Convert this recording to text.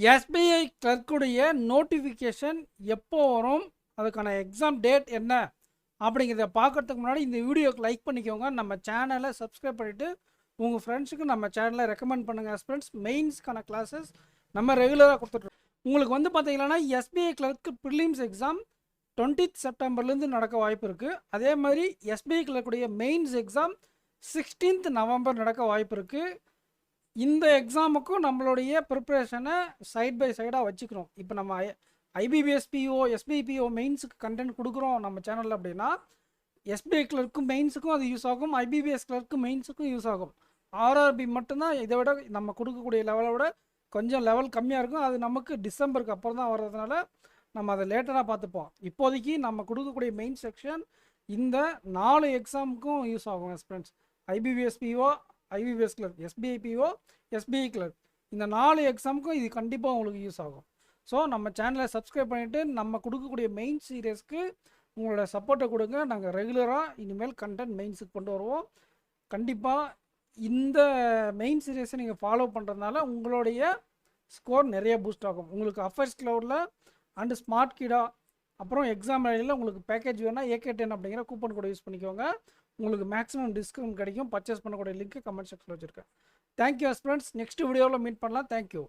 SBI கிளர்க்குடைய notification எப்போ வரும், அதுக்கான எக்ஸாம் டேட் என்ன அப்படிங்கிறத பார்க்கறதுக்கு முன்னாடி இந்த வீடியோக்கு லைக் பண்ணிக்கோங்க. நம்ம சேனலை சப்ஸ்கிரைப் பண்ணிவிட்டு உங்கள் ஃப்ரெண்ட்ஸுக்கு நம்ம சேனலை ரெக்கமெண்ட் பண்ணுங்கள். ஃப்ரெண்ட்ஸ், மெயின்ஸ்க்கான கிளாஸஸ் நம்ம ரெகுலராக கொடுத்துட்ருக்கோம். உங்களுக்கு வந்து பார்த்தீங்கன்னா SBI clerk prelims exam 20th செப்டம்பர்லேருந்து நடக்க வாய்ப்பு இருக்குது. அதே மாதிரி எஸ்பிஐ கிளர்க்குடைய மெயின்ஸ் எக்ஸாம் 16th நவம்பர் நடக்க வாய்ப்பு இருக்குது. இந்த எக்ஸாமுக்கும் நம்மளுடைய ப்ரிப்ரேஷனை சைட் பை சைடாக வச்சுக்கிறோம். இப்போ நம்ம ஐபிபிஎஸ்பிஓ எஸ்பிஐபிஓ மெயின்ஸுக்கு கண்டென்ட் கொடுக்குறோம் நம்ம சேனலில் அப்படின்னா, எஸ்பிஐ கிளர்க்கும் மெயின்ஸுக்கும் அது யூஸ் ஆகும், ஐபிபிஎஸ் கிளர்க்கும் மெயின்ஸுக்கும் யூஸ் ஆகும். ஆர்ஆர்பி மட்டும்தான் இதை விட நம்ம கொடுக்கக்கூடிய லெவலை விட கொஞ்சம் லெவல் கம்மியாக இருக்கும். அது நமக்கு டிசம்பருக்கு அப்புறம் தான் வர்றதுனால நம்ம அதை லேட்டராக பார்த்துப்போம். இப்போதைக்கு நம்ம கொடுக்கக்கூடிய மெயின் செக்ஷன் இந்த 4 எக்ஸாமுக்கும் யூஸ் ஆகும் friends. IBPS PO, IBPS clerk, SBI PO, SBI clerk, இந்த 4 எக்ஸாமுக்கும் இது கண்டிப்பாக உங்களுக்கு யூஸ் ஆகும். ஸோ நம்ம சேனலை சப்ஸ்கிரைப் பண்ணிவிட்டு நம்ம கொடுக்கக்கூடிய மெயின் சீரியஸ்க்கு உங்களோட சப்போர்ட்டை கொடுங்க. நாங்கள் ரெகுலராக இனிமேல் கண்டென்ட் மெயின்ஸுக்கு கொண்டு வருவோம். கண்டிப்பாக இந்த மெயின் சீரியஸை நீங்கள் ஃபாலோ பண்ணுறதுனால உங்களுடைய ஸ்கோர் நிறைய பூஸ்ட் ஆகும். உங்களுக்கு அஃபேர்ஸ் கிளவுடில் அண்டு ஸ்மார்ட் கிடா அப்புறம் எக்ஸாம் ஐடியில் உங்களுக்கு பேக்கேஜ் வேணால் AK10 அப்படிங்கிற கூப்பன் கூட யூஸ் பண்ணிக்கோங்க. உங்களுக்கு மேக்ஸிமம் டிஸ்கவுண்ட் கிடைக்கும். பர்ச்சேஸ் பண்ணக்கூடிய லிங்க் கமெண்ட் செக்ஷனில் வச்சுருக்கேன். Thank you friends. நெக்ஸ்ட் வீடியோவில் மீட் பண்ணலாம். தேங்க்யூ.